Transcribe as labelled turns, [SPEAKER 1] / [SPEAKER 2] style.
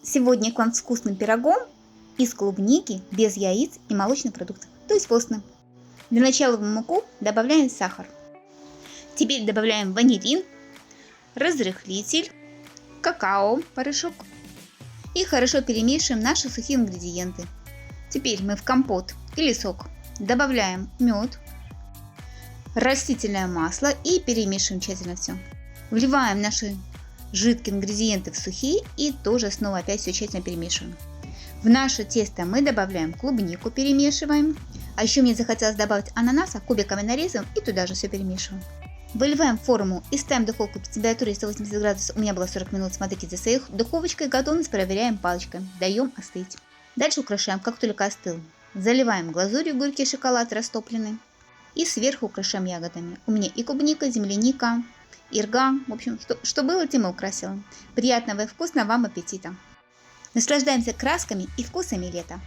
[SPEAKER 1] Сегодня к вам с вкусным пирогом из клубники без яиц и молочных продуктов, то есть постным. Для начала в муку добавляем сахар. Теперь добавляем ванилин, разрыхлитель, какао, порошок и хорошо перемешиваем наши сухие ингредиенты. Теперь мы в компот или сок добавляем мед, растительное масло и перемешиваем тщательно все. Вливаем наши жидкие ингредиенты в сухие и тоже снова опять все тщательно перемешиваем. В наше тесто мы добавляем клубнику, перемешиваем. А еще мне захотелось добавить ананаса, кубиками нарезаем и туда же все перемешиваем. Выливаем форму и ставим в духовку при температуре 180 градусов. У меня было 40 минут. Смотрите за своей духовочкой. Готовность проверяем палочкой. Даем остыть. Дальше украшаем, как только остыл. Заливаем глазурью горький шоколад растопленный. И сверху украшаем ягодами. У меня и клубника, земляника, ирга. В общем, что было, тем и украсила. Приятного и вкусного вам аппетита! Наслаждаемся красками и вкусами лета!